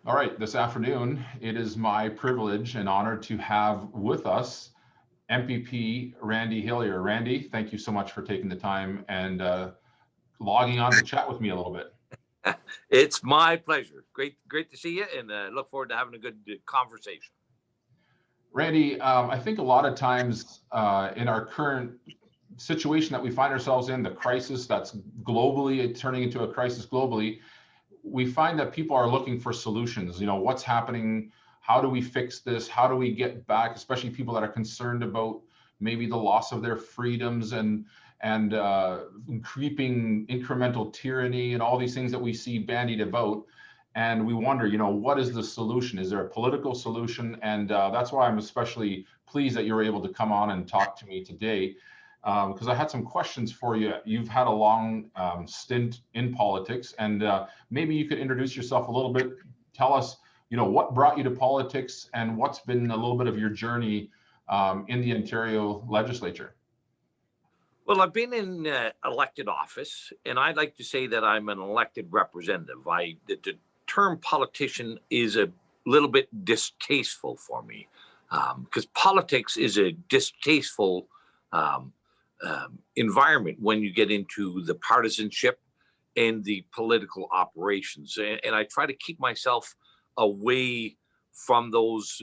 All right, this afternoon, it is my privilege and honor to have with us MPP Randy Hillier. Randy, thank you so much for taking the time and logging on to chat with me a little bit. It's my pleasure. Great to see you, and look forward to having a good conversation. Randy, I think a lot of times in our current situation that we find ourselves in, the crisis that's globally turning into a crisis globally, we find that people are looking for solutions. What's happening? How do we fix this? How do we get back, especially people that are concerned about maybe the loss of their freedoms and creeping incremental tyranny and all these things that we see bandied about. And we wonder, what is the solution? Is there a political solution? And that's why I'm especially pleased that you were able to come on and talk to me today, because I had some questions for you. You've had a long stint in politics, and maybe you could introduce yourself a little bit. Tell us, what brought you to politics and what's been a little bit of your journey in the Ontario legislature. Well, I've been in elected office, and I'd like to say that I'm an elected representative. The term politician is a little bit distasteful for me, because politics is a distasteful environment when you get into the partisanship and the political operations. And I try to keep myself away from those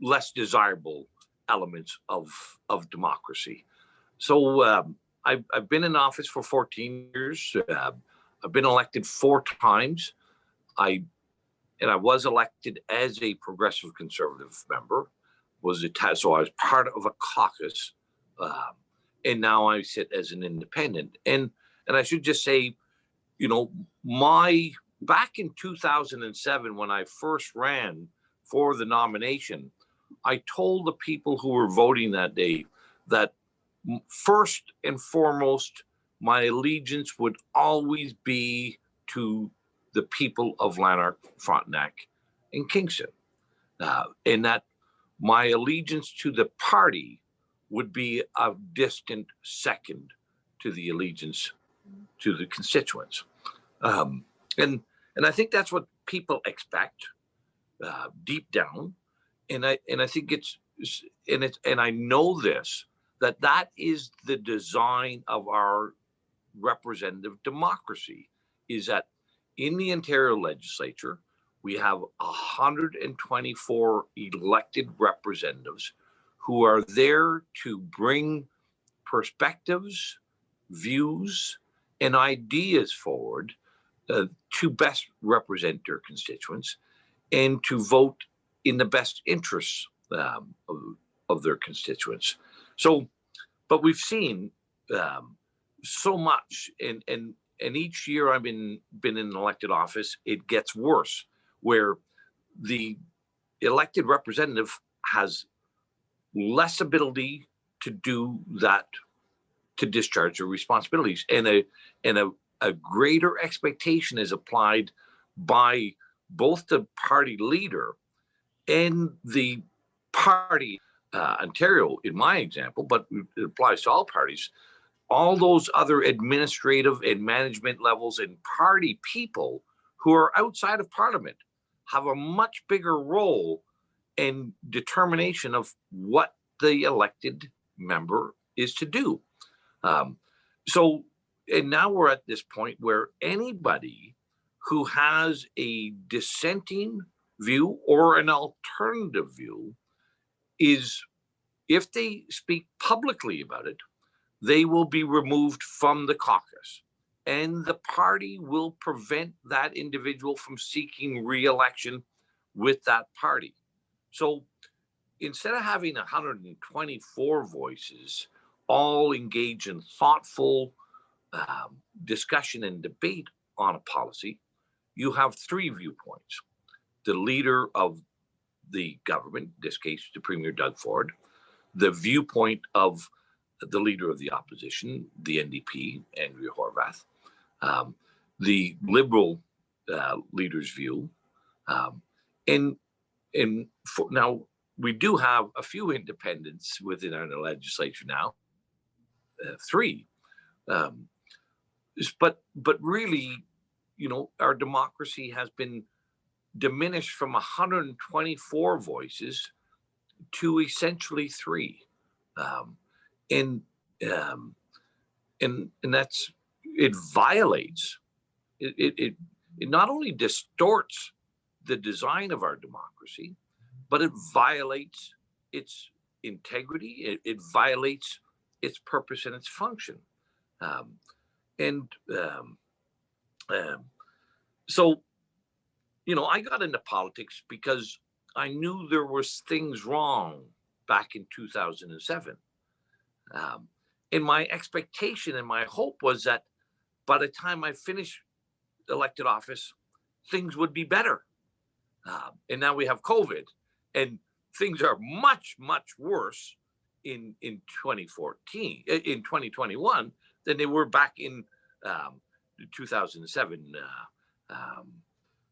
less desirable elements of democracy. So I've been in office for 14 years. I've been elected 4 times. I was elected as a progressive conservative member. So I was part of a caucus, and now I sit as an independent. And I should just say, back in 2007, when I first ran for the nomination, I told the people who were voting that day that first and foremost, my allegiance would always be to the people of Lanark, Frontenac, and Kingston, and that my allegiance to the party would be a distant second to the allegiance to the constituents. And I think that's what people expect deep down. And I think and I know this, that is the design of our representative democracy, is that in the Ontario legislature, we have 124 elected representatives who are there to bring perspectives, views, and ideas forward to best represent their constituents and to vote in the best interests of their constituents. So, but we've seen so much, and each year I've been in an elected office, it gets worse, where the elected representative has less ability to do that, to discharge their responsibilities, and a greater expectation is applied by both the party leader and the party. Ontario, in my example, but it applies to all parties, all those other administrative and management levels and party people who are outside of Parliament have a much bigger role and determination of what the elected member is to do. So, and now we're at this point where anybody who has a dissenting view or an alternative view is, if they speak publicly about it, they will be removed from the caucus, and the party will prevent that individual from seeking re-election with that party. So instead of having 124 voices all engage in thoughtful discussion and debate on a policy, you have 3 viewpoints: the leader of the government, in this case, the Premier Doug Ford, the viewpoint of the leader of the opposition, the NDP, Andrea Horwath, the Liberal leader's view, and now we do have a few independents within our legislature now, 3, but really, our democracy has been diminished from 124 voices to essentially 3. Um, and, um, and that's, it violates, it not only distorts the design of our democracy, but it violates its integrity. It violates its purpose and its function. Um, and so, you know, I got into politics because I knew there was things wrong back in 2007. And my expectation and my hope was that by the time I finished elected office, things would be better. And now we have COVID, and things are much, much worse in 2014, in 2021 than they were back in 2007.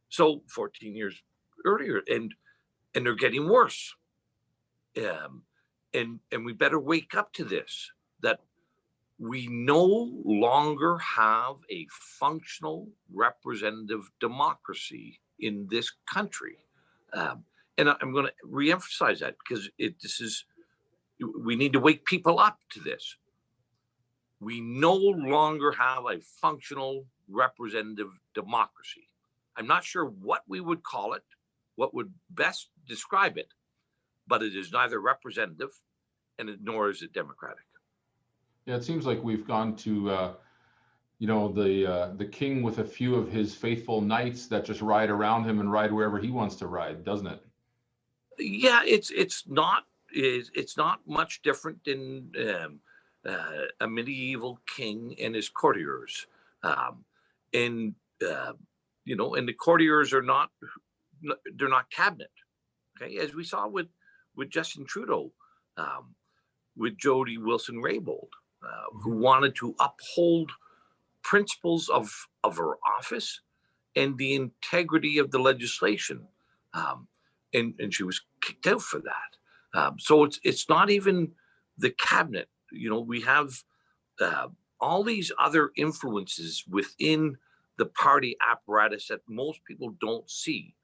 So 14 years earlier, and they're getting worse. And we better wake up to this, that we no longer have a functional representative democracy in this country. And I'm going to reemphasize that because we need to wake people up to this. We no longer have a functional representative democracy. I'm not sure what we would call it, what would best describe it, but it is neither representative nor is it democratic. Yeah, it seems like we've gone to, you know, the king with a few of his faithful knights that just ride around him and ride wherever he wants to ride, doesn't it? Yeah, it's not much different than a medieval king and his courtiers, and you know, and the courtiers are not, they're not cabinet. Okay, as we saw with Justin Trudeau, with Jody Wilson-Raybould, who wanted to uphold principles of her office and the integrity of the legislation, and she was kicked out for that. So it's not even the cabinet. You know, we have all these other influences within the party apparatus that most people don't see.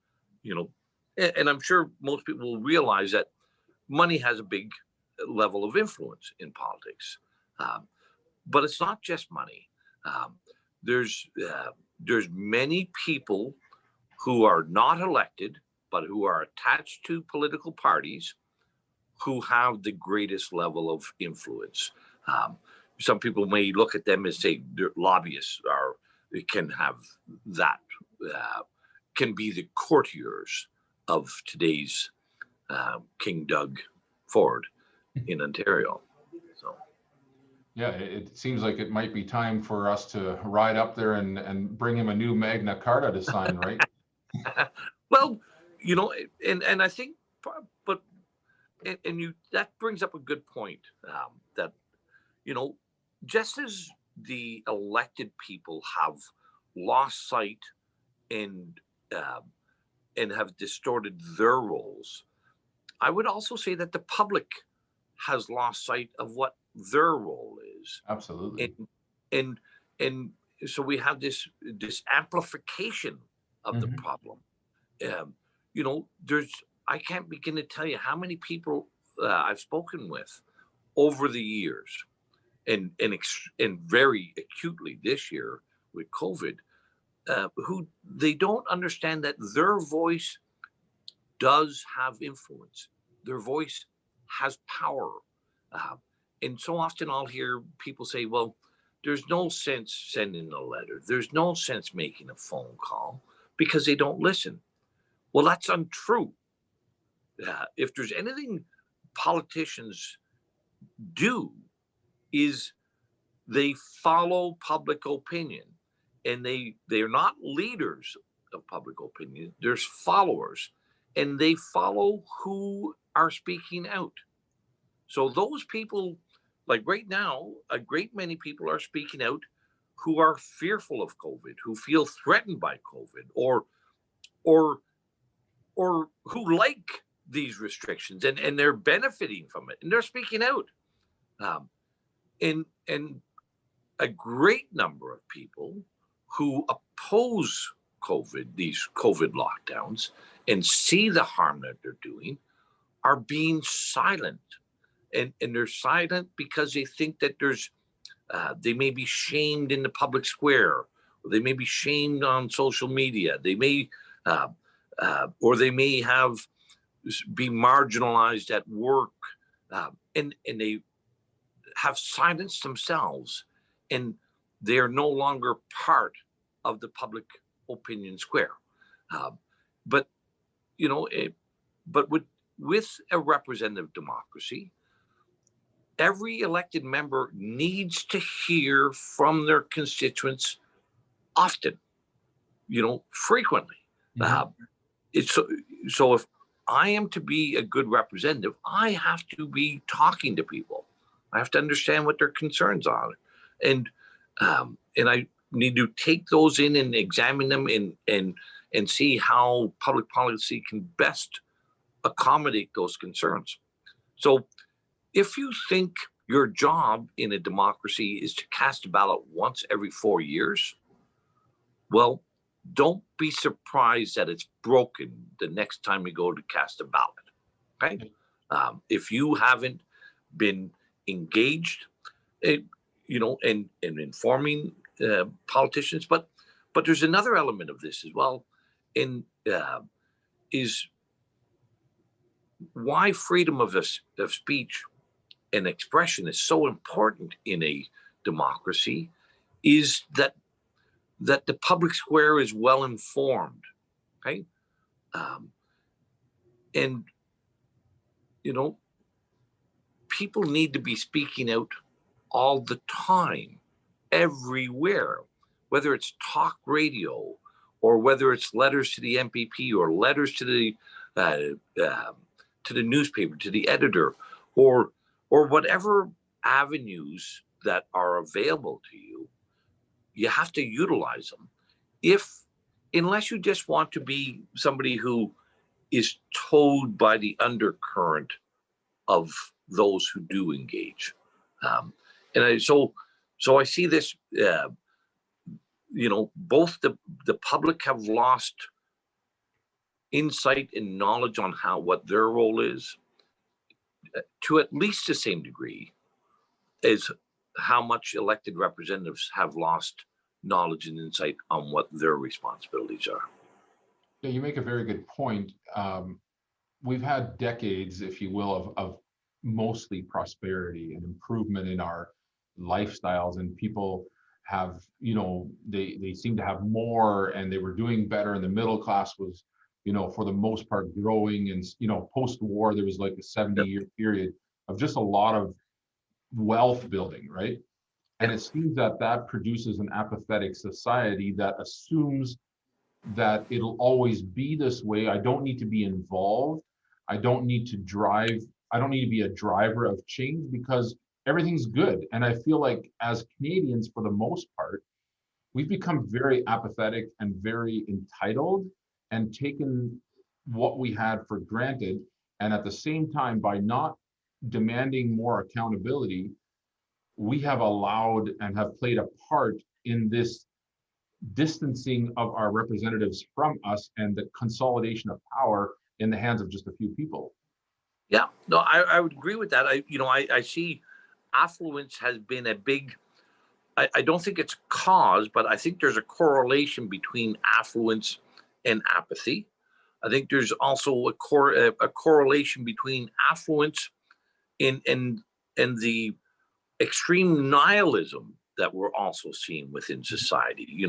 You know, and I'm sure most people will realize that money has a big level of influence in politics, but it's not just money. There's many people who are not elected, but who are attached to political parties, who have the greatest level of influence. Some people may look at them and say lobbyists can have that, can be the courtiers of today's King Doug Ford in Ontario. So, yeah, it seems like it might be time for us to ride up there and bring him a new Magna Carta to sign, right? well, you know, and I think, but that brings up a good point, that, you know, just as the elected people have lost sight and have distorted their roles, I would also say that the public has lost sight of what their role is. Absolutely. And so we have this amplification of the problem. You know, I can't begin to tell you how many people I've spoken with over the years, and very acutely this year with COVID, who they don't understand that their voice does have influence. Their voice has power. And so often I'll hear people say, well, there's no sense sending a letter. There's no sense making a phone call because they don't listen. Well, that's untrue. If there's anything politicians do, is they follow public opinion, and they're not leaders of public opinion. There's followers, and they follow who are speaking out. So those people, like right now, a great many people are speaking out who are fearful of COVID, who feel threatened by COVID, or who like these restrictions, and they're benefiting from it, and they're speaking out. And a great number of people who oppose COVID, these COVID lockdowns, and see the harm that they're doing, are being silent. And they're silent because they think that they may be shamed in the public square, or they may be shamed on social media. They may, or they may be marginalized at work, and they have silenced themselves, and they are no longer part of the public opinion square. But but with a representative democracy, every elected member needs to hear from their constituents often, frequently. So if I am to be a good representative, I have to be talking to people. I have to understand what their concerns are, and I need to take those in and examine them and see how public policy can best accommodate those concerns. So if you think your job in a democracy is to cast a ballot once every 4 years, well, don't be surprised that it's broken the next time you go to cast a ballot. Okay? If you haven't been engaged, and informing politicians, but there's another element of this as well, is why freedom of speech and expression is so important in a democracy, is that the public square is well informed, okay? And people need to be speaking out all the time, everywhere, whether it's talk radio, or whether it's letters to the MPP, or letters to the newspaper, to the editor, or whatever avenues that are available to you. You have to utilize them, unless you just want to be somebody who is towed by the undercurrent of those who do engage. So I see this, both the public have lost insight and knowledge on what their role is, to at least the same degree as how much elected representatives have lost knowledge and insight on what their responsibilities are. Yeah, you make a very good point. We've had decades, if you will, of mostly prosperity and improvement in our lifestyles, and people have, they seem to have more, and they were doing better, and the middle class was, for the most part, growing. And post-war, there was like a 70-year period of just a lot of wealth building, right? And it seems that produces an apathetic society that assumes that it'll always be this way. I don't need to be involved. I don't need to be a driver of change, because everything's good. And I feel like as Canadians, for the most part, we've become very apathetic and very entitled, and taken what we had for granted. And at the same time, by not demanding more accountability, we have allowed and have played a part in this distancing of our representatives from us, and the consolidation of power in the hands of just a few people. Yeah, no, I would agree with that. I see affluence has been a big, I don't think it's cause, but I think there's a correlation between affluence and apathy. I think there's also a correlation between affluence and the extreme nihilism that we're also seeing within society.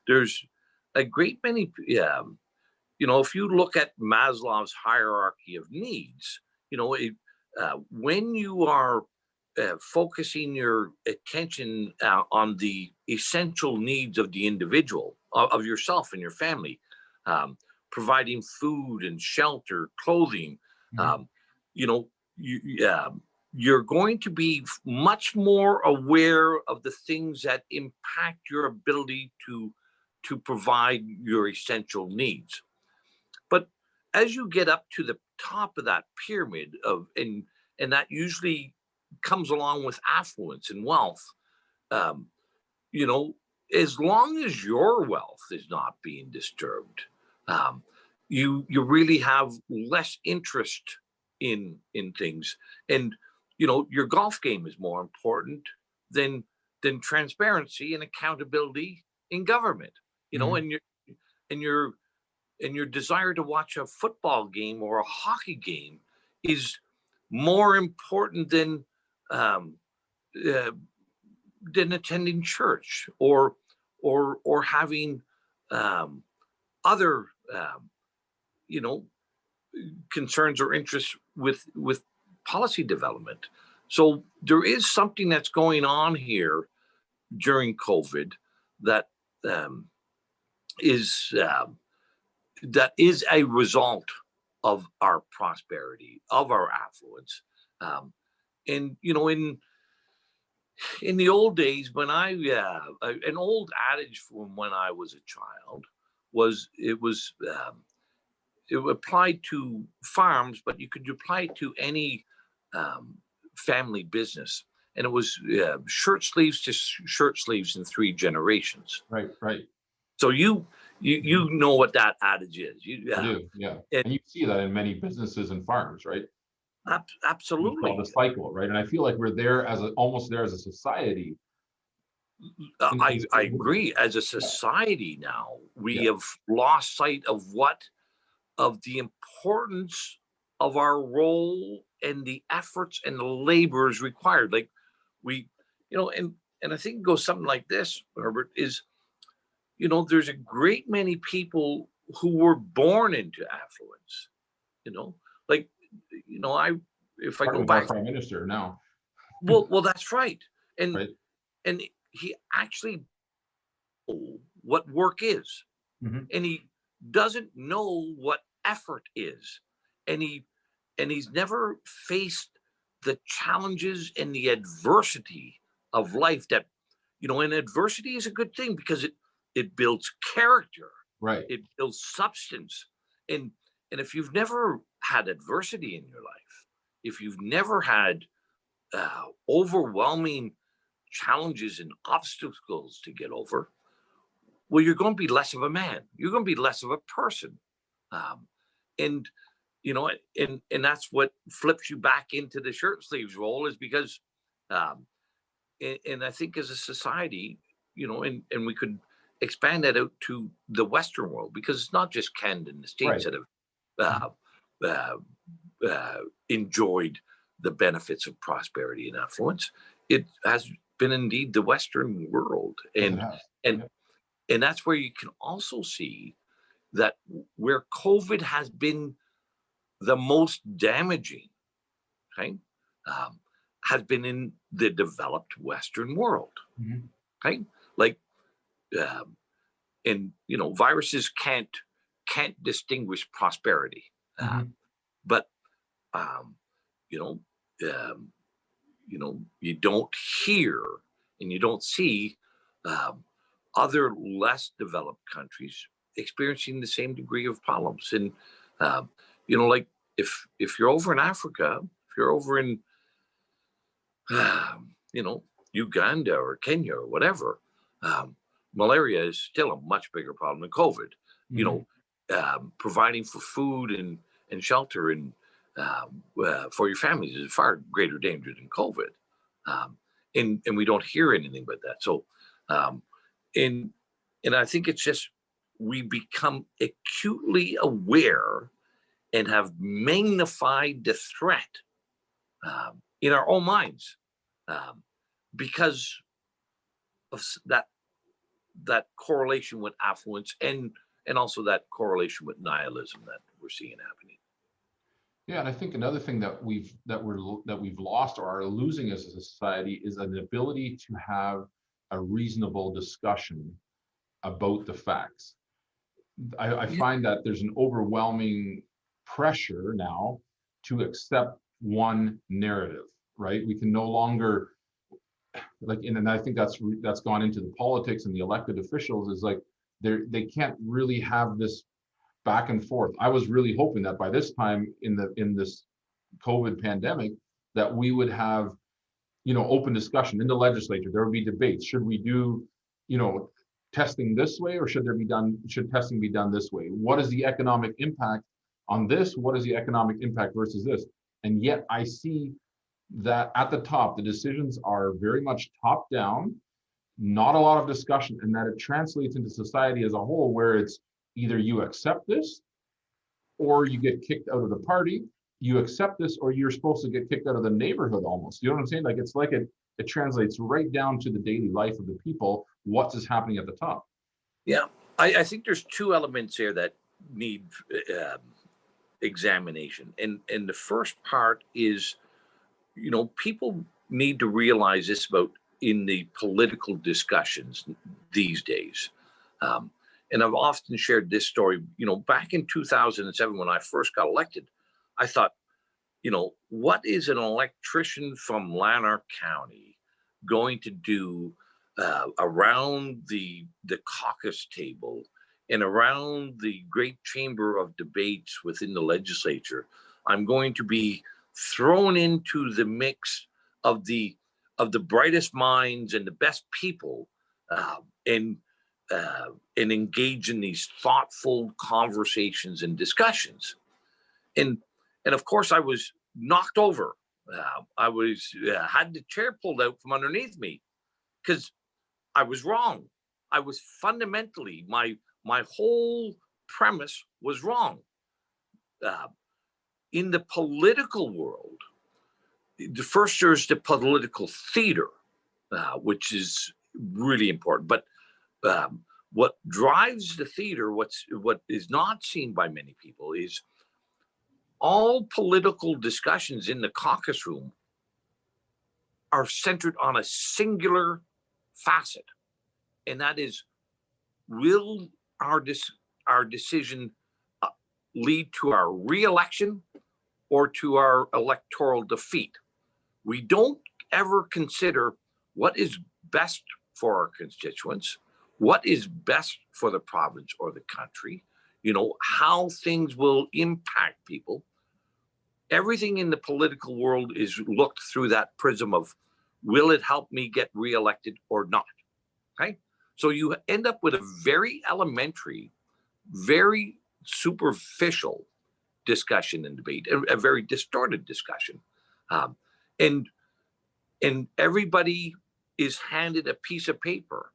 There's a great many, if you look at Maslow's hierarchy of needs, when you are focusing your attention on the essential needs of the individual, of yourself and your family, providing food and shelter, clothing, you're going to be much more aware of the things that impact your ability to provide your essential needs. But as you get up to the top of that pyramid and that usually comes along with affluence and wealth, as long as your wealth is not being disturbed, you really have less interest in things. And your golf game is more important than transparency and accountability in government. And your desire to watch a football game or a hockey game is more important than attending church or having other concerns or interests with policy development. So there is something that's going on here during COVID that is a result of our prosperity, of our affluence. And in the old days, when an old adage from when I was a child was it applied to farms, but you could apply it to any family business. And it was shirt sleeves to shirt sleeves in 3 generations. Right. So you know what that adage is. I do, yeah. And you see that in many businesses and farms, right? Absolutely. The cycle, right? And I feel like we're there almost there as a society. I agree. As a society now, we have lost sight of the importance of our role and the efforts and the labors required. Like and I think it goes something like this, Herbert, is, there's a great many people who were born into affluence, if I go back, Prime Minister now. Well, that's right. And right. And he actually knows what work is, and he doesn't know what effort is, and he's never faced the challenges and the adversity of life that, and adversity is a good thing because it builds character, right? It builds substance. And if you've never had adversity in your life, if you've never had overwhelming challenges and obstacles to get over, well, you're going to be less of a man. You're going to be less of a person. And that's what flips you back into the shirt sleeves role, is because, and I think as a society, and we could expand that out to the Western world, because it's not just Canada and the States that have enjoyed the benefits of prosperity and affluence. It has been indeed the Western world, and that's where you can also see that where COVID has been the most damaging, okay, has been in the developed Western world, okay, like, and viruses can't distinguish prosperity, but you don't hear and you don't see other less developed countries experiencing the same degree of problems. And like if you're over in Africa, if you're over in Uganda or Kenya or whatever, malaria is still a much bigger problem than COVID. Providing for food and shelter and for your families is a far greater danger than COVID. And we don't hear anything but that. So, and I think it's just, we become acutely aware and have magnified the threat in our own minds because of that correlation with affluence and also that correlation with nihilism that we're seeing happening. Yeah, and I think another thing that we've lost or are losing as a society is an ability to have a reasonable discussion about the facts. I find that there's an overwhelming pressure now to accept one narrative, right? We can no longer, and I think that's gone into the politics and the elected officials, is like they can't really have this back and forth. I was really hoping that by this time in this COVID pandemic, that we would have, open discussion in the legislature. There would be debates. Should we do, testing this way, or should testing be done this way? What is the economic impact on this? What is the economic impact versus this? And yet I see that at the top, the decisions are very much top down, not a lot of discussion, and that it translates into society as a whole, where it's either you accept this or you get kicked out of the party, you accept this, or you're supposed to get kicked out of the neighborhood almost. You know what I'm saying? Like, it's like it translates right down to the daily life of the people, what is happening at the top. Yeah, I think there's two elements here that need examination. And the first part is, people need to realize this about in the political discussions these days. And I've often shared this story, back in 2007, when I first got elected, I thought, what is an electrician from Lanark County going to do around the caucus table and around the great chamber of debates within the legislature? I'm going to be thrown into the mix of the brightest minds and the best people, and engage in these thoughtful conversations and discussions. And of course, I was knocked over. I had the chair pulled out from underneath me because I was wrong. I was fundamentally, my whole premise was wrong. In the political world, first there's the political theater, which is really important. But what drives the theater, what is not seen by many people, is all political discussions in the caucus room are centered on a singular facet, and that is, will our decision lead to our re-election or to our electoral defeat? We don't ever consider what is best for our constituents, what is best for the province or the country, how things will impact people. Everything in the political world is looked through that prism of, will it help me get reelected or not? Okay. So you end up with a very elementary, very superficial discussion and debate, a very distorted discussion. And everybody is handed a piece of paper.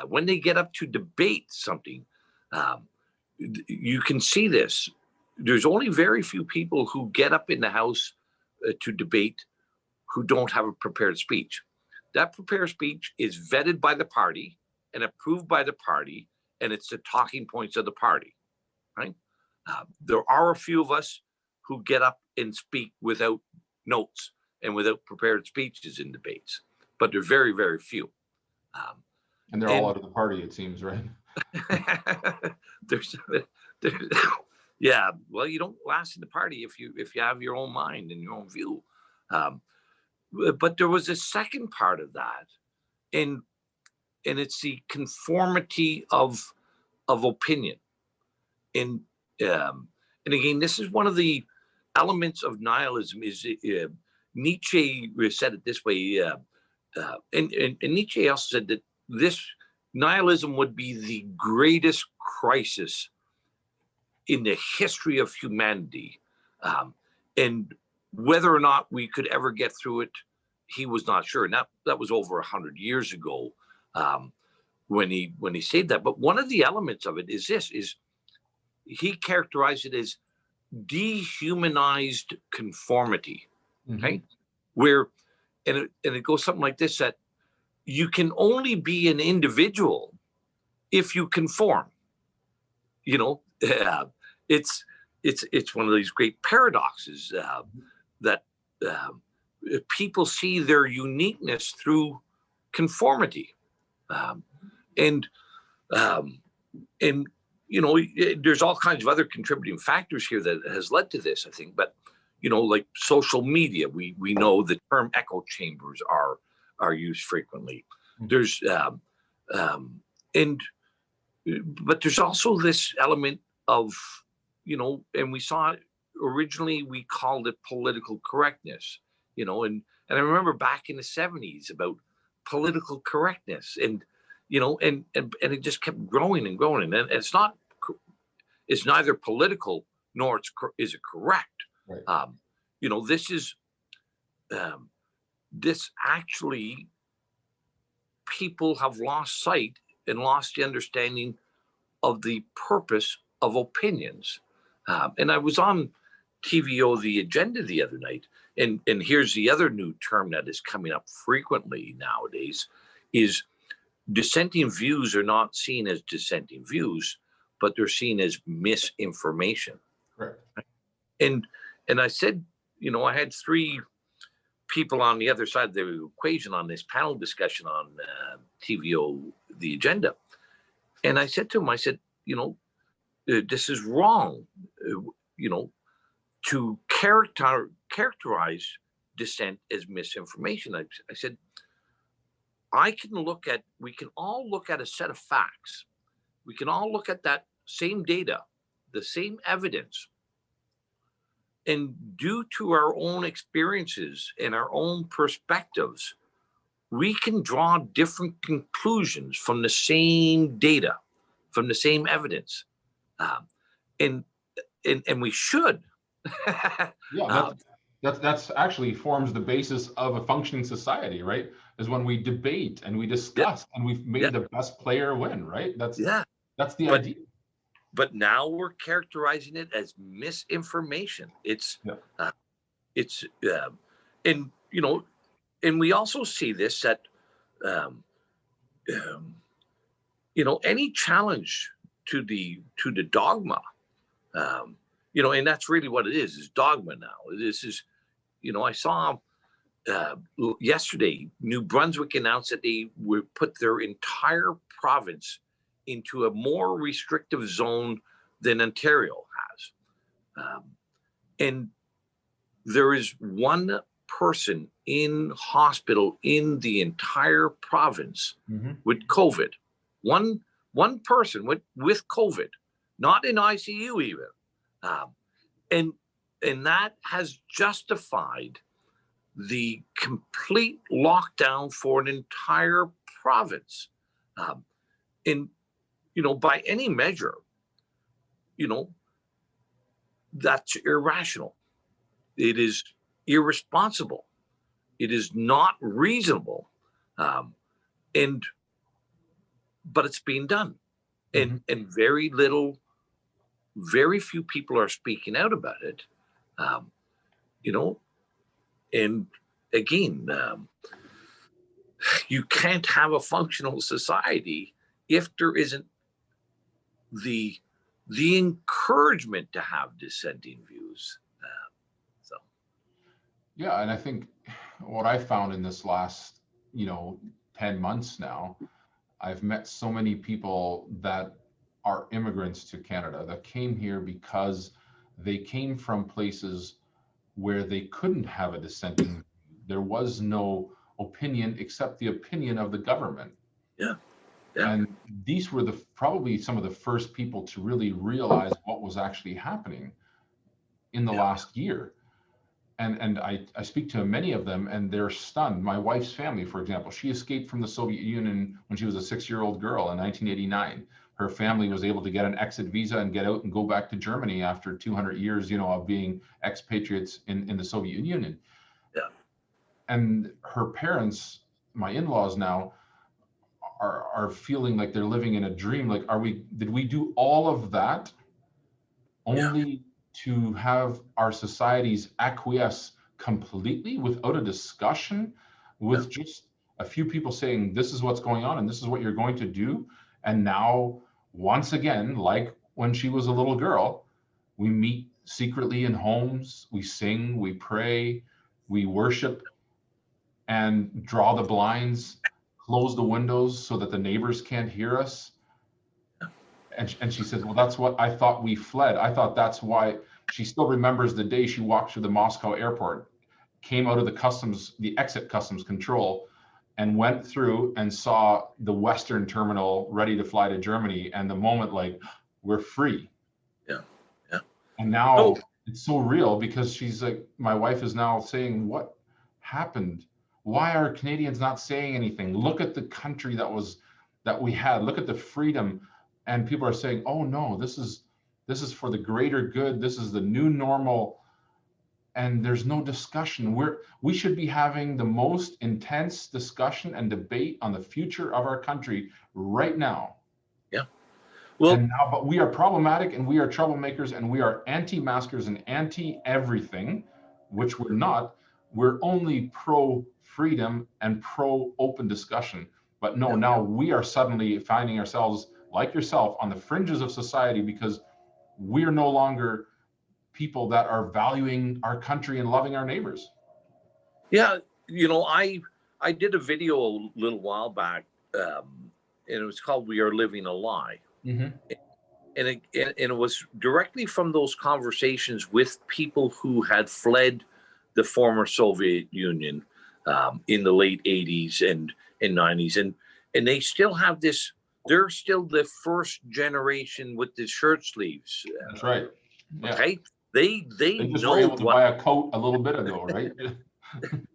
When they get up to debate something, you can see this. There's only very few people who get up in the House to debate who don't have a prepared speech. That prepared speech is vetted by the party and approved by the party, and it's the talking points of the party, right? There are a few of us who get up and speak without notes and without prepared speeches in debates, but they're very, very few. And they're all out of the party, it seems, right? there's yeah, well, you don't last in the party if you have your own mind and your own view. But there was a second part of that, and it's the conformity of opinion. And again, this is one of the elements of nihilism. Is Nietzsche said it this way, and Nietzsche also said that this nihilism would be the greatest crisis in the history of humanity, and whether or not we could ever get through it, he was not sure. And that was over 100 years ago, when he said that. But one of the elements of it is this: is he characterized it as dehumanized conformity. Mm-hmm. Okay, where and it goes something like this: that you can only be an individual if you conform. It's one of these great paradoxes that people see their uniqueness through conformity, and there's all kinds of other contributing factors here that has led to this, I think. But like social media, we know the term echo chambers are used frequently. There's but there's also this element of, and we saw it originally, we called it political correctness, and I remember back in the 70s about political correctness, and and it just kept growing and growing. And it's neither political nor is it correct. Right. This is this actually, people have lost sight and lost the understanding of the purpose of opinions. And I was on TVO The Agenda the other night, and here's the other new term that is coming up frequently nowadays, is dissenting views are not seen as dissenting views, but they're seen as misinformation. Correct. And I said, I had three people on the other side of the equation on this panel discussion on TVO The Agenda. And I said to him, I said, this is wrong, to characterize dissent as misinformation. I said, we can all look at a set of facts. We can all look at that same data, the same evidence, and due to our own experiences and our own perspectives, we can draw different conclusions from the same data, from the same evidence. And we should. Yeah, that's actually forms the basis of a functioning society, right? Is when we debate and we discuss and we've made the best player win, right? That's the idea. But now we're characterizing it as misinformation. And we also see this that, any challenge to the dogma, and that's really what it is dogma now. This is, I saw yesterday, New Brunswick announced that they would put their entire province into a more restrictive zone than Ontario has. And there is one person in hospital in the entire province with COVID. One person with COVID, not in ICU even. And that has justified the complete lockdown for an entire province. By any measure, that's irrational. It is irresponsible. It is not reasonable. But it's being done. And very few people are speaking out about it. And again, you can't have a functional society if there isn't the encouragement to have dissenting views. Yeah, and I think what I found in this last, 10 months now, I've met so many people that are immigrants to Canada that came here because they came from places where they couldn't have a dissenting. There was no opinion except the opinion of the government. Yeah. And these were probably some of the first people to really realize what was actually happening in the last year. And I speak to many of them and they're stunned. My wife's family, for example, she escaped from the Soviet Union when she was a 6-year-old girl in 1989. Her family was able to get an exit visa and get out and go back to Germany after 200 years, of being expatriates in the Soviet Union. Yeah. And her parents, my in-laws now, are feeling like they're living in a dream. Like, did we do all of that only to have our societies acquiesce completely without a discussion, with just a few people saying, this is what's going on and this is what you're going to do? And now, once again, like when she was a little girl, we meet secretly in homes, we sing, we pray, we worship, and draw the blinds, close the windows so that the neighbors can't hear us. And she says, well, that's what I thought we fled. I thought that's why. She still remembers the day she walked through the Moscow airport, came out of the exit customs control, and went through and saw the Western terminal ready to fly to Germany. And the moment, like, we're free. Yeah. And now it's so real because she's like, my wife is now saying, what happened? Why are Canadians not saying anything? Look at the country that that we had. Look at the freedom, and people are saying, oh no, this is for the greater good. This is the new normal. And there's no discussion. We should be having the most intense discussion and debate on the future of our country right now. Yeah. Well, and now, but we are problematic, and we are troublemakers, and we are anti-maskers and anti-everything, which we're not. We're only pro-freedom and pro-open discussion. But no, now we are suddenly finding ourselves, like yourself, on the fringes of society because we're no longer people that are valuing our country and loving our neighbors. Yeah, I did a video a little while back, and it was called "We Are Living a Lie," Mm-hmm. and it was directly from those conversations with people who had fled the former Soviet Union in the late 80s and 90s, and they still have this. They're still the first generation with the shirt sleeves. That's right. Yeah. Okay. They just know were able to buy a coat a little bit ago, right?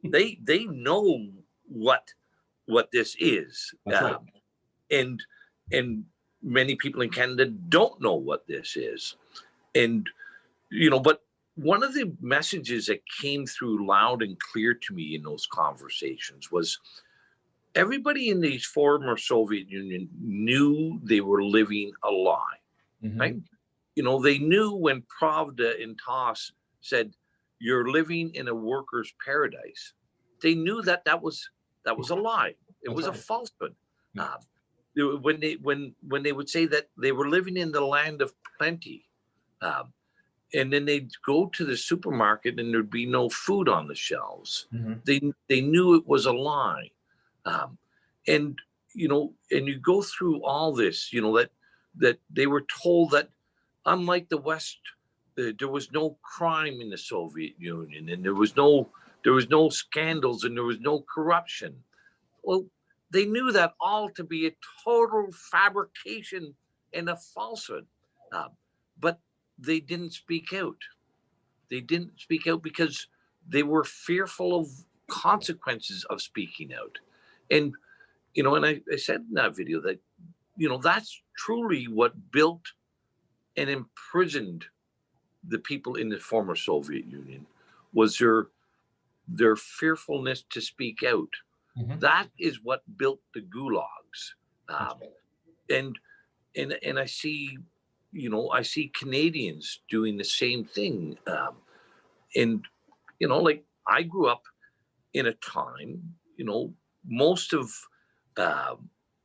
they know what this is. That's right. And many people in Canada don't know what this is. And but one of the messages that came through loud and clear to me in those conversations was everybody in the former Soviet Union knew they were living a lie. Mm-hmm. Right? They knew when Pravda in TASS said, "You're living in a worker's paradise." They knew that was a lie. It was a falsehood. Yeah. When they would say that they were living in the land of plenty, and then they'd go to the supermarket and there'd be no food on the shelves. Mm-hmm. They knew it was a lie, and you go through all this. That they were told that. Unlike the West, there was no crime in the Soviet Union, and there was no scandals, and there was no corruption. Well, they knew that all to be a total fabrication and a falsehood, but they didn't speak out. They didn't speak out because they were fearful of consequences of speaking out. And and I said in that video that that's truly what built and imprisoned the people in the former Soviet Union was their fearfulness to speak out. Mm-hmm. That is what built the gulags. And I see, I see Canadians doing the same thing. And like I grew up in a time, most of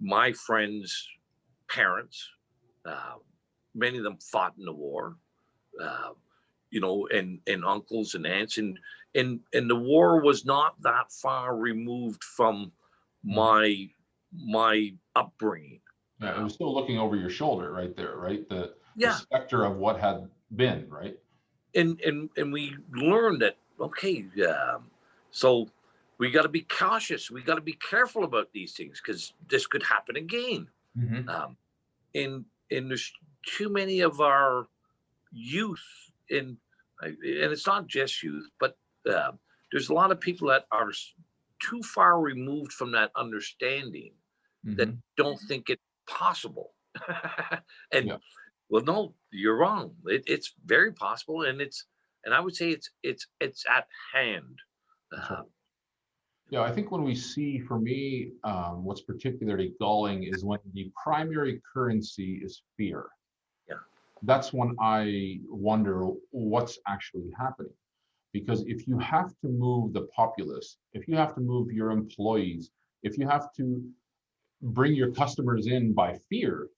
my friends' parents, many of them fought in the war, and uncles and aunts, and the war was not that far removed from my upbringing. Yeah, it was still looking over your shoulder right there, right? The specter of what had been, right? And we learned that, okay, so we got to be cautious. We got to be careful about these things because this could happen again. Mm-hmm. And there's too many of our youth, and it's not just youth, but there's a lot of people that are too far removed from that understanding that don't think it's possible. Well, no, you're wrong. It's very possible, and I would say it's at hand. Yeah, I think when we see, for me, what's particularly galling is when the primary currency is fear. Yeah, that's when I wonder what's actually happening. Because if you have to move the populace, if you have to move your employees, if you have to bring your customers in by fear,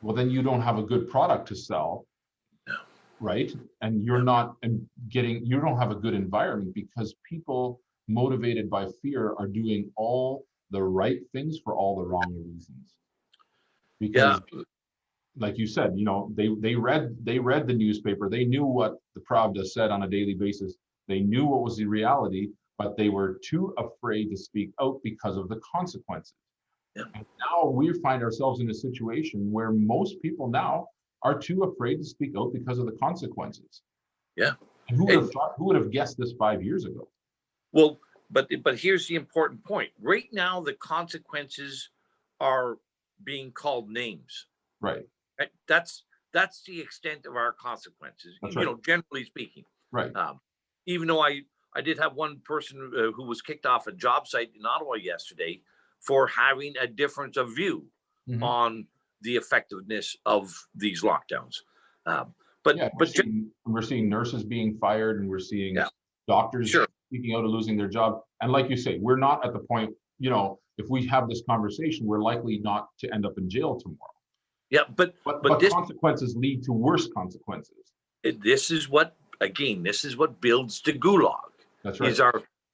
well, then you don't have a good product to sell, right? And you're not you don't have a good environment because people motivated by fear are doing all the right things for all the wrong reasons. Because like you said, they read the newspaper, they knew what the Pravda said on a daily basis, they knew what was the reality, but they were too afraid to speak out because of the consequences. Yeah. And now we find ourselves in a situation where most people now are too afraid to speak out because of the consequences. Yeah. And who would have guessed this 5 years ago? Well, but here's the important point. Right now, the consequences are being called names. Right. Right? That's the extent of our consequences. That's You right. know, generally speaking. Right. Even though I did have one person who was kicked off a job site in Ottawa yesterday for having a difference of view on the effectiveness of these lockdowns. But we're seeing nurses being fired, and we're seeing doctors sure. speaking out of losing their job. And like you say, we're not at the point, you know, if we have this conversation, we're likely not to end up in jail tomorrow. Yeah, but this, consequences lead to worse consequences. This is what, again, this is what builds the gulag. That's right.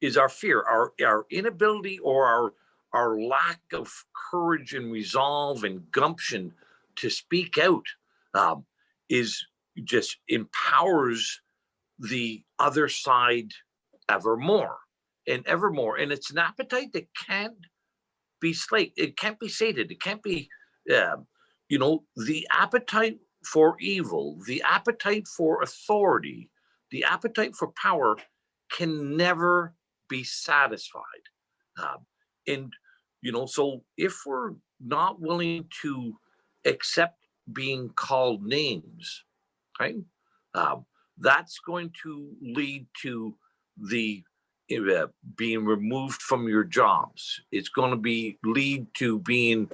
Is our fear, our inability, or our lack of courage and resolve and gumption to speak out, is just empowers the other side evermore and evermore. And it's an appetite that can't be slated. It can't be sated. It can't be, you know, the appetite for evil, the appetite for authority, the appetite for power can never be satisfied. And, you know, so if we're not willing to accept being called names, right, that's going to lead to the being removed from your jobs. It's going to lead to being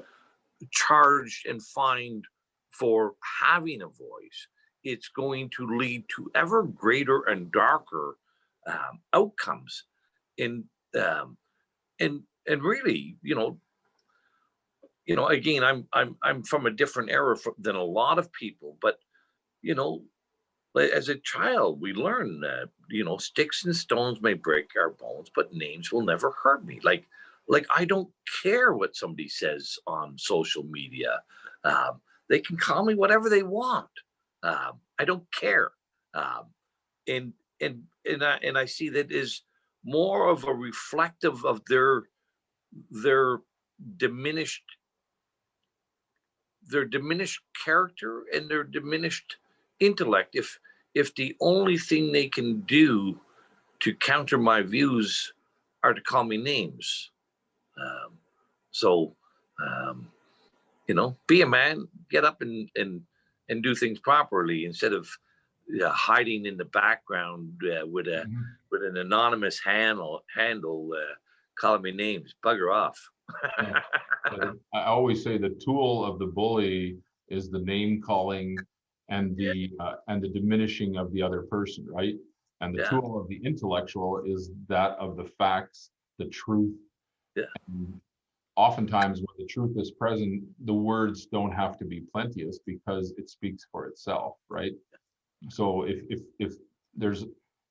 charged and fined for having a voice. It's going to lead to ever greater and darker outcomes. And really, you know, again, I'm from a different era than a lot of people, but you know, as a child, we learn that, you know, sticks and stones may break our bones, but names will never hurt me. Like I don't care what somebody says on social media. They can call me whatever they want. I don't care. And I see that as more of a reflective of their diminished character and their diminished intellect. If the only thing they can do to counter my views are to call me names. You know, be a man, get up and do things properly instead of hiding in the background with an anonymous handle calling me names. Bugger off. Yeah. I always say the tool of the bully is the name calling and the diminishing of the other person, right? And the tool of the intellectual is that of the facts, the truth. Yeah. And oftentimes when the truth is present, the words don't have to be plenteous because it speaks for itself, right? So if there's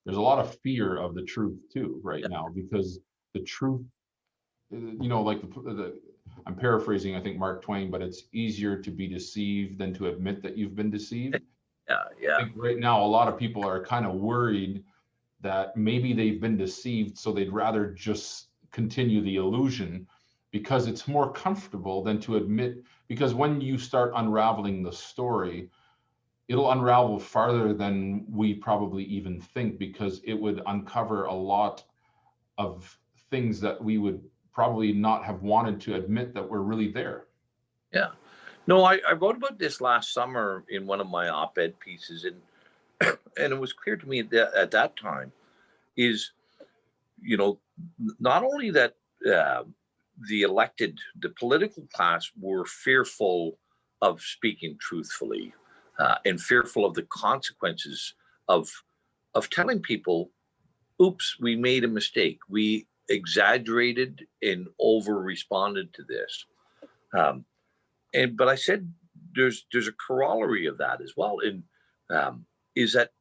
a lot of fear of the truth too right now, because the truth, you know, like I'm paraphrasing, I think, Mark Twain, but it's easier to be deceived than to admit that you've been deceived. Yeah. I think right now a lot of people are kind of worried that maybe they've been deceived, so they'd rather just continue the illusion because it's more comfortable than to admit, because when you start unraveling the story, it'll unravel farther than we probably even think, because it would uncover a lot of things that we would probably not have wanted to admit that were really there. Yeah. No, I wrote about this last summer in one of my op-ed pieces, and it was clear to me at that time is, you know, not only that the political class were fearful of speaking truthfully and fearful of the consequences of telling people, oops, we made a mistake. We exaggerated and over responded to this. But I said there's a corollary of that as well, and is that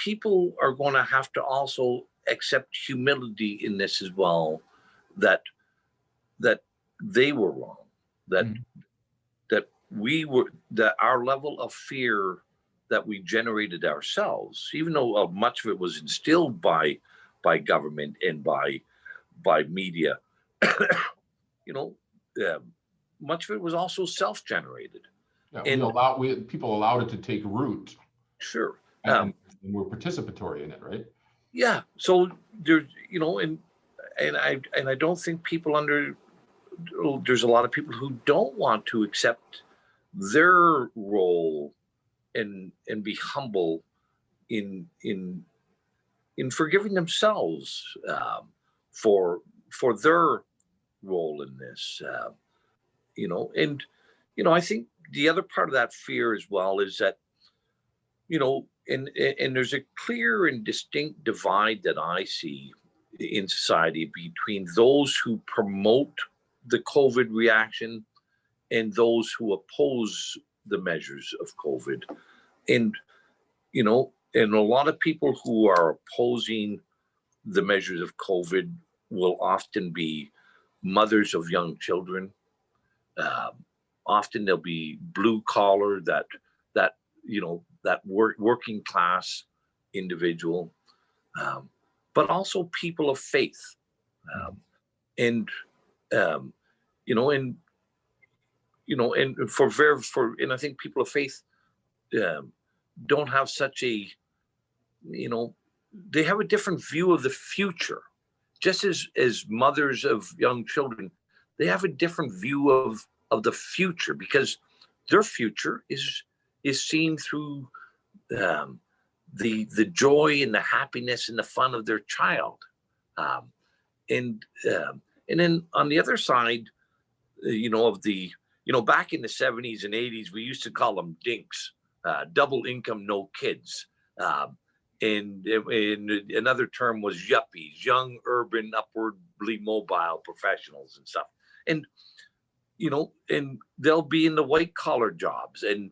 people are going to have to also accept humility in this as well, that they were wrong, that our level of fear that we generated ourselves, even though much of it was instilled by government and by media, you know, much of it was also self-generated. Yeah, people allowed it to take root. Sure. And we're participatory in it, right? Yeah. So there's, you know, and I don't think people there's a lot of people who don't want to accept their role and be humble in forgiving themselves for their role in this. And I think the other part of that fear as well is that, and there's a clear and distinct divide that I see in society between those who promote the COVID reaction and those who oppose the measures of COVID. And, and a lot of people who are opposing the measures of COVID will often be mothers of young children. Often they'll be blue collar, that working class individual, but also people of faith, and I think people of faith don't have such a, they have a different view of the future, just as mothers of young children, they have a different view of the future, because their future is seen through the joy and the happiness and the fun of their child, and then on the other side, back in the 70s and 80s, we used to call them dinks, double income, no kids, and another term was yuppies, young, urban, upwardly mobile professionals and stuff, and they'll be in the white collar jobs, and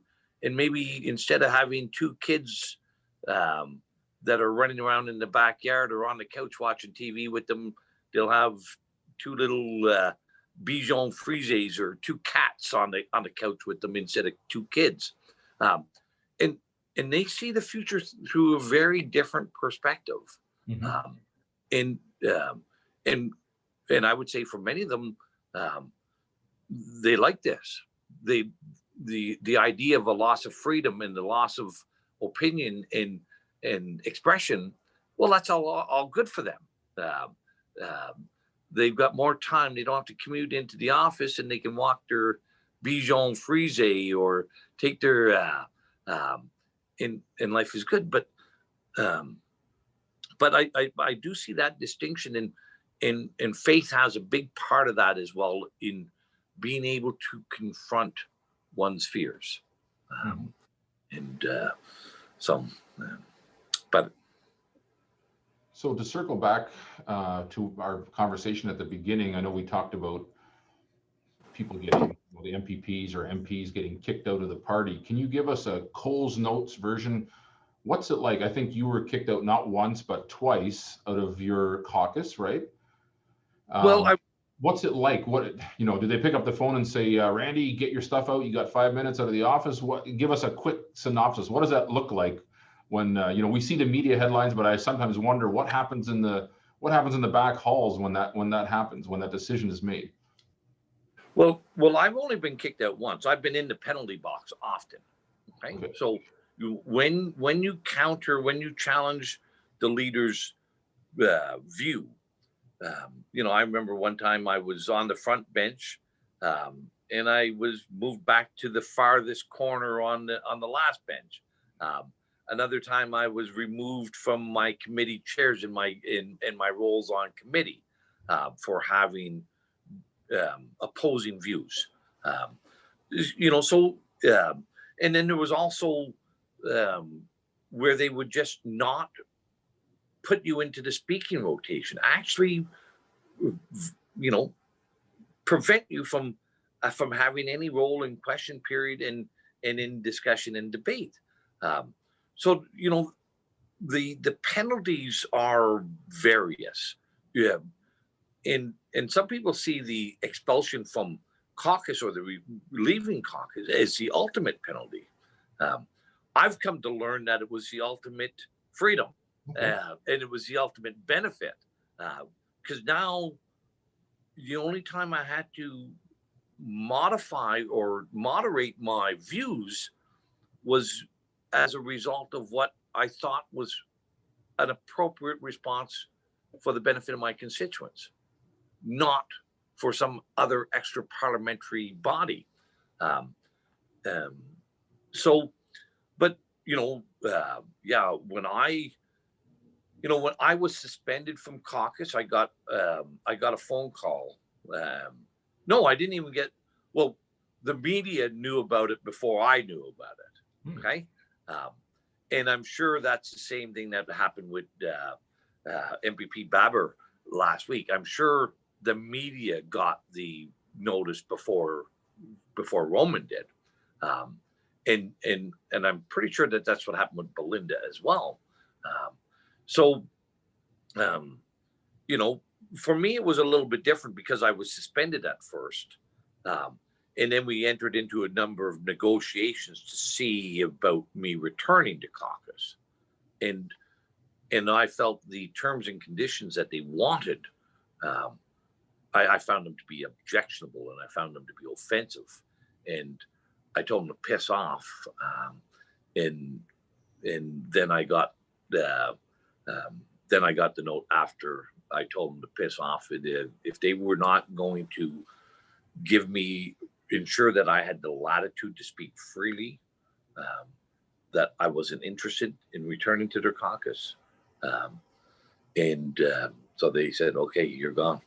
maybe instead of having two kids that are running around in the backyard or on the couch watching TV with them, they'll have two little Bichon Frises or two cats on the couch with them instead of two kids, and they see the future through a very different perspective, and I would say for many of them, they like this. The idea of a loss of freedom and the loss of opinion and expression, well, that's all good for them. They've got more time. They don't have to commute into the office, and they can walk their Bichon Frise or take their and life is good. But I do see that distinction, and faith has a big part of that as well in being able to confront one's fears. So to circle back to our conversation at the beginning, I know we talked about people getting, the MPPs or MPs getting kicked out of the party. Can you give us a Coles Notes version? What's it like? I think you were kicked out not once, but twice out of your caucus, right? What's it like? Do they pick up the phone and say, Randy, get your stuff out. You got 5 minutes out of the office. Give us a quick synopsis. What does that look like when, we see the media headlines, but I sometimes wonder what happens in the back halls when that happens, when that decision is made. Well, I've only been kicked out once. I've been in the penalty box often. Okay. So when you challenge the leader's view, I remember one time I was on the front bench, and I was moved back to the farthest corner on the last bench. Another time I was removed from my committee chairs in my roles on committee for having opposing views. And then there was also where they would just not put you into the speaking rotation, actually, prevent you from having any role in question period and in discussion and debate. So the penalties are various. Yeah, and some people see the expulsion from caucus or the leaving caucus as the ultimate penalty. I've come to learn that it was the ultimate freedom, and it was the ultimate benefit. Because now the only time I had to modify or moderate my views was as a result of what I thought was an appropriate response for the benefit of my constituents, not for some other extra parliamentary body. So, but yeah, when I was suspended from caucus, I got a phone call. No, I didn't even get. Well, the media knew about it before I knew about it. Okay, and I'm sure that's the same thing that happened with MPP Babber last week. I'm sure the media got the notice before Roman did, and I'm pretty sure that that's what happened with Belinda as well. So, for me, it was a little bit different because I was suspended at first. And then we entered into a number of negotiations to see about me returning to caucus. And I felt the terms and conditions that they wanted, I found them to be objectionable, and I found them to be offensive. And I told them to piss off. And then I got the note after I told them to piss off. If they were not going to ensure that I had the latitude to speak freely, that I wasn't interested in returning to their caucus. So they said, okay, you're gone.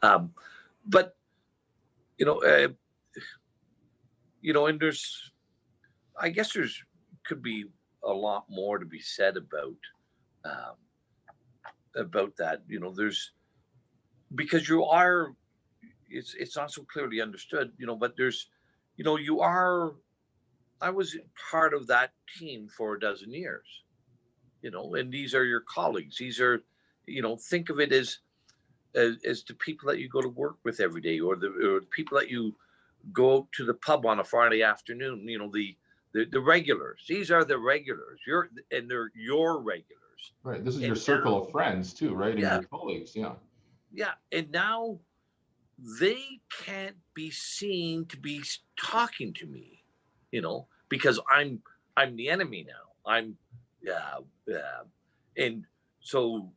But, and I guess could be a lot more to be said about that. Because it's not so clearly understood, but I was part of that team for a dozen years, and these are your colleagues. These are, think of it as the people that you go to work with every day, or the people that you go to the pub on a Friday afternoon, the regulars. These are the regulars. They're your regulars. Right. This is your circle of friends too, right? And Yeah. your colleagues. Yeah. Yeah. And now they can't be seen to be talking to me, because I'm the enemy now. And so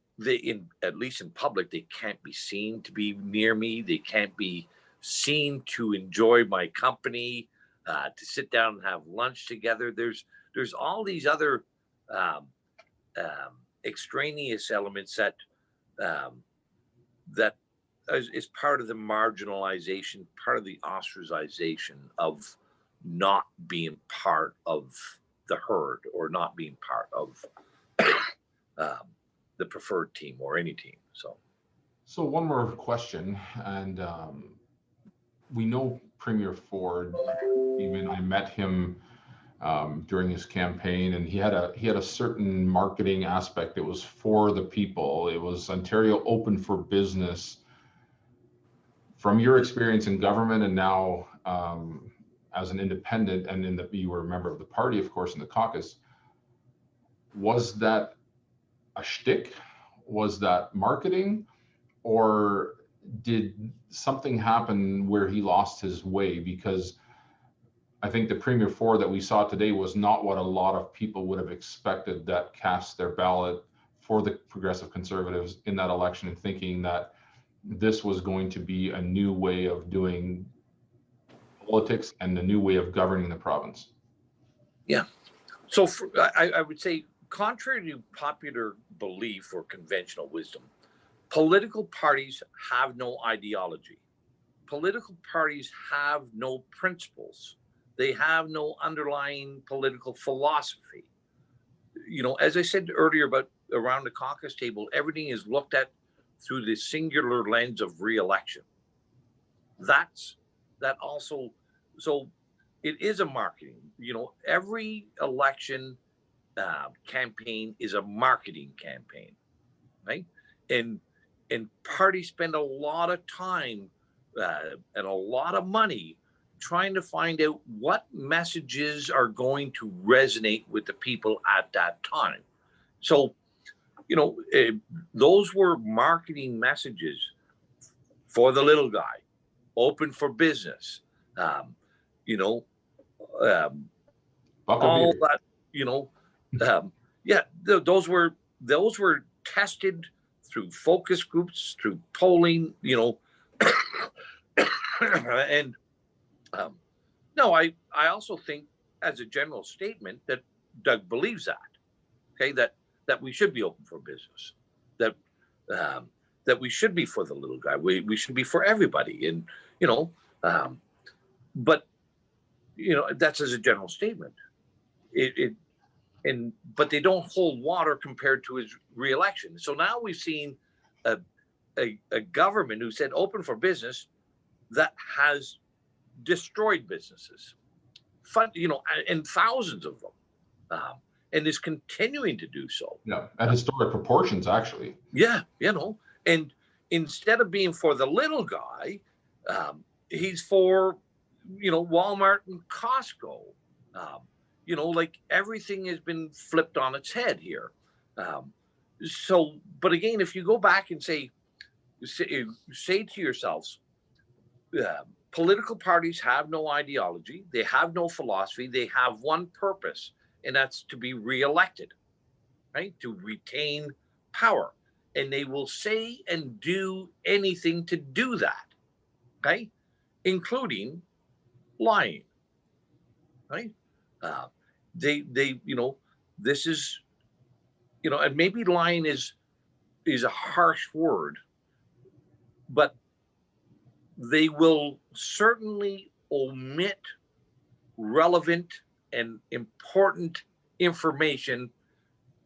at least in public, they can't be seen to be near me. They can't be seen to enjoy my company, to sit down and have lunch together. There's all these other extraneous elements that is part of the marginalization, part of the ostracization of not being part of the herd, or not being part of the preferred team or any team. So one more question, and we know Premier Ford. Even I met him during his campaign, and he had a certain marketing aspect that was for the people. It was Ontario open for business. From your experience in government, and now as an independent, and you were a member of the party, of course, in the caucus, was that a shtick? Was that marketing? Or did something happen where he lost his way? Because I think the Premier Ford that we saw today was not what a lot of people would have expected that cast their ballot for the Progressive Conservatives in that election, and thinking that this was going to be a new way of doing politics and a new way of governing the province. Yeah. So I would say, contrary to popular belief or conventional wisdom, political parties have no ideology. Political parties have no principles. They have no underlying political philosophy. As I said earlier about around the caucus table, everything is looked at through the singular lens of re-election. So it is a marketing. Every election campaign is a marketing campaign, right? And parties spend a lot of time and a lot of money trying to find out what messages are going to resonate with the people at that time. So, those were marketing messages for the little guy, open for business, all that, those were tested through focus groups, through polling, and no, I also think, as a general statement, that Doug believes that. Okay, that we should be open for business, that that we should be for the little guy, we should be for everybody, and but that's as a general statement. But they don't hold water compared to his reelection. So now we've seen a government who said open for business that has destroyed businesses, and thousands of them, and is continuing to do so. Yeah, at historic proportions, actually. Yeah, and instead of being for the little guy, he's for, Walmart and Costco. Like everything has been flipped on its head here. But again, if you go back and say to yourselves, political parties have no ideology, they have no philosophy, they have one purpose, and that's to be reelected, right? To retain power. And they will say and do anything to do that, okay? Including lying, right? They this is, and maybe lying is a harsh word, but they will certainly omit relevant and important information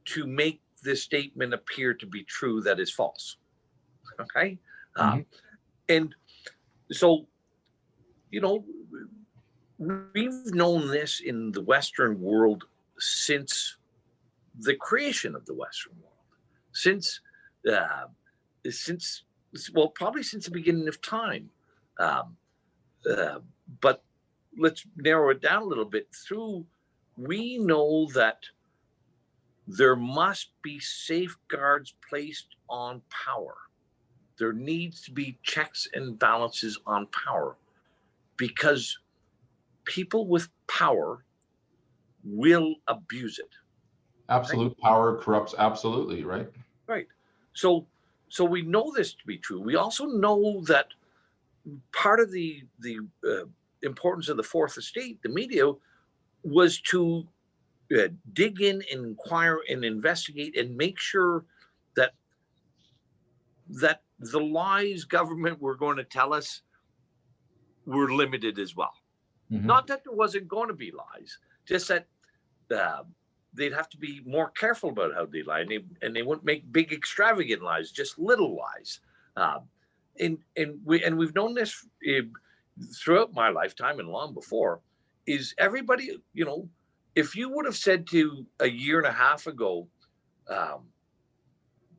to make this statement appear to be true that is false. Okay. And so, we've known this in the Western world since the creation of the Western world, since probably since the beginning of time. But let's narrow it down a little bit. We know that there must be safeguards placed on power. There needs to be checks and balances on power, because people with power will abuse it. Absolute right? Power corrupts absolutely, right? Right. So we know this to be true. We also know that part of the importance of the Fourth Estate, the media, was to dig in and inquire and investigate and make sure that the lies government were going to tell us were limited as well. Mm-hmm. Not that there wasn't going to be lies, just that they'd have to be more careful about how they lie, and they wouldn't make big extravagant lies, just little lies. And we've known this throughout my lifetime and long before. Is everybody, if you would have said to a year and a half ago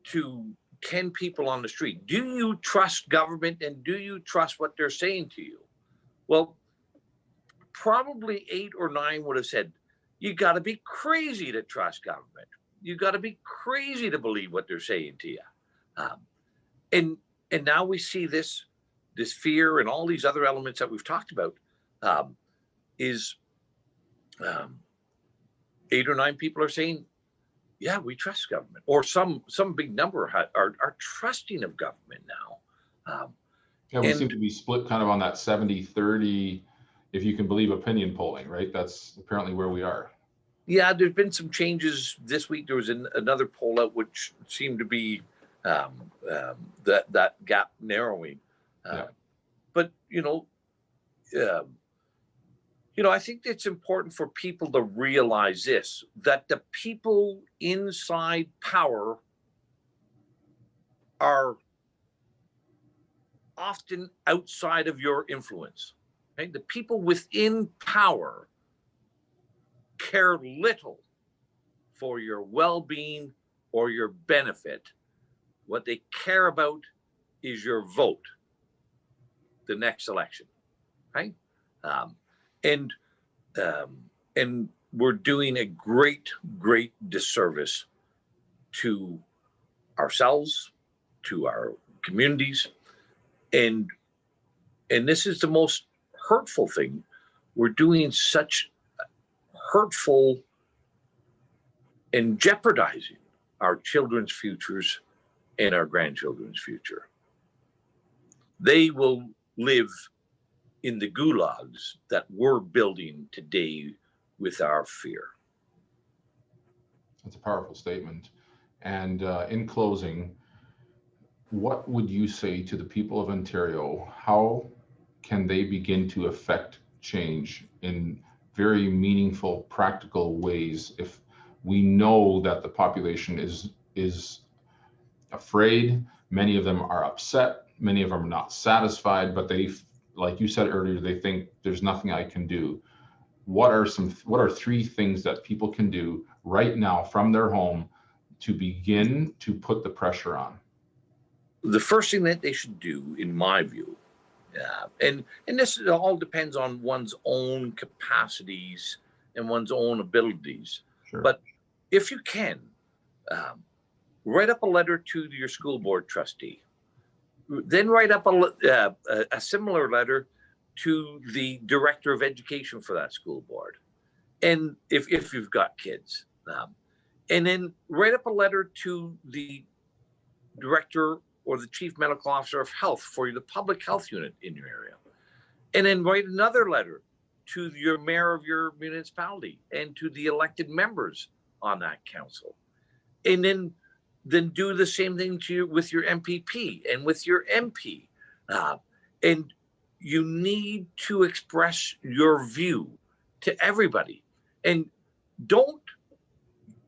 to 10 people on the street, do you trust government and do you trust what they're saying to you? Well, probably 8 or 9 would have said, you got to be crazy to trust government. You got to be crazy to believe what they're saying to you. And now we see this fear and all these other elements that we've talked about. Is 8 or 9 people are saying, yeah, we trust government, or some big number are trusting of government now. Yeah, we seem to be split kind of on that 70-30, if you can believe opinion polling, right? That's apparently where we are. Yeah, there's been some changes this week. There was another poll out which seemed to be that gap narrowing. But I think it's important for people to realize this, that the people inside power are often outside of your influence. Right? The people within power care little for your well-being or your benefit. What they care about is your vote the next election, right? And we're doing a great disservice to ourselves, to our communities, and this is the most hurtful thing. We're doing such hurtful and jeopardizing our children's futures and our grandchildren's future. They will live in the gulags that we're building today with our fear. That's a powerful statement. And in closing, what would you say to the people of Ontario? How can they begin to affect change in very meaningful, practical ways if we know that the population is afraid, many of them are upset, many of them are not satisfied, but they, like you said earlier, they think there's nothing I can do. What are 3 things that people can do right now from their home to begin to put the pressure on? The first thing that they should do, in my view, and this all depends on one's own capacities and one's own abilities. Sure. But if you can, write up a letter to your school board trustee. Then write up a similar letter to the director of education for that school board, and if you've got kids, and then write up a letter to the director or the chief medical officer of health for the public health unit in your area, and then write another letter to your mayor of your municipality and to the elected members on that council, and then do the same thing with your MPP and with your MP. And you need to express your view to everybody. And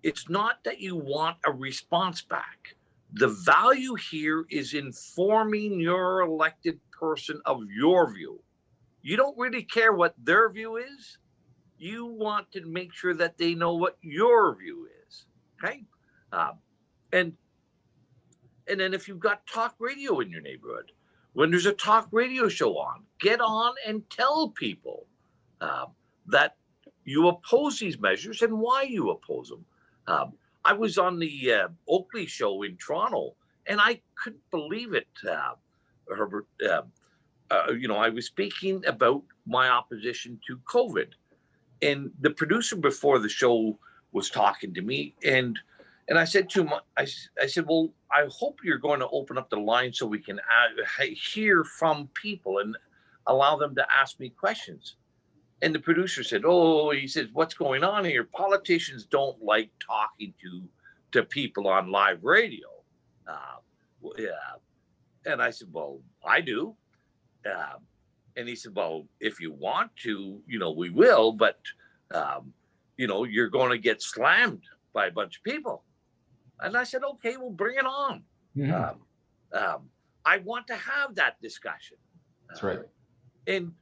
it's not that you want a response back. The value here is informing your elected person of your view. You don't really care what their view is. You want to make sure that they know what your view is, okay? And then if you've got talk radio in your neighborhood, when there's a talk radio show on, get on and tell people that you oppose these measures and why you oppose them. I was on the Oakley show in Toronto, and I couldn't believe it, Herbert. I was speaking about my opposition to COVID, and the producer before the show was talking to me, and I said to him, I said, well, I hope you're going to open up the line so we can hear from people and allow them to ask me questions. And the producer said, he says, what's going on here? Politicians don't like talking to people on live radio. And I said, well, I do. And he said, well, if you want to, we will, but, you're going to get slammed by a bunch of people. And I said, okay, well, bring it on. Mm-hmm. I want to have that discussion. That's right. And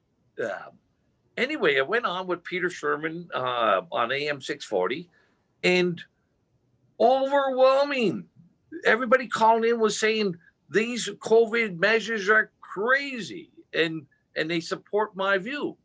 anyway, I went on with Peter Sherman on AM 640, and overwhelming. Everybody calling in was saying these COVID measures are crazy, and they support my view.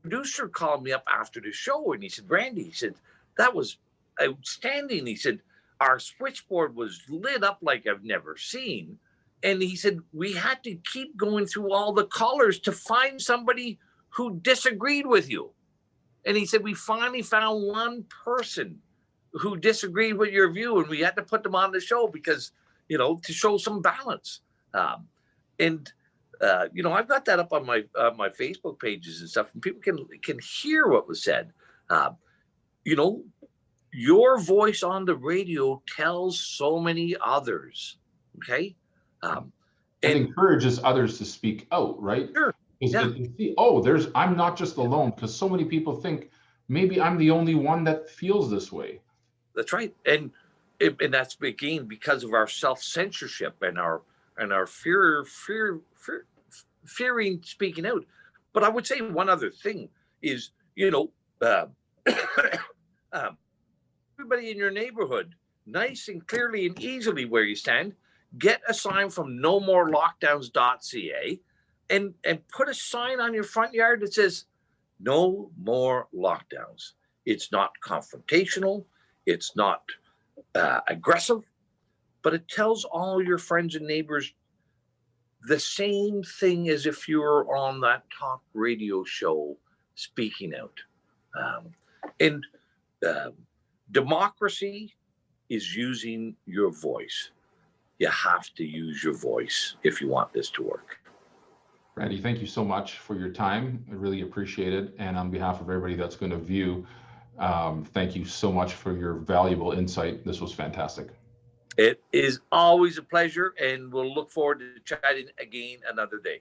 Producer called me up after the show, and he said, Randy, he said, that was outstanding. He said, our switchboard was lit up like I've never seen. And he said, we had to keep going through all the callers to find somebody who disagreed with you. And he said, we finally found one person who disagreed with your view, and we had to put them on the show because, to show some balance. I've got that up on my Facebook pages and stuff, and people can hear what was said. Your voice on the radio tells so many others, okay? And encourages others to speak out, right? Sure. Yeah. I'm not just alone, because so many people think maybe I'm the only one that feels this way. That's right. And that's again because of our self-censorship and our fearing speaking out. But I would say one other thing is, everybody in your neighborhood, nice and clearly and easily where you stand, get a sign from nomorolockdowns.ca and put a sign on your front yard that says, no more lockdowns. It's not confrontational. It's not aggressive, but it tells all your friends and neighbors the same thing as if you were on that talk radio show speaking out. Democracy is using your voice. You have to use your voice if you want this to work. Randy, thank you so much for your time. I really appreciate it. And on behalf of everybody that's going to view, thank you so much for your valuable insight. This was fantastic. It is always a pleasure, and we'll look forward to chatting again another day.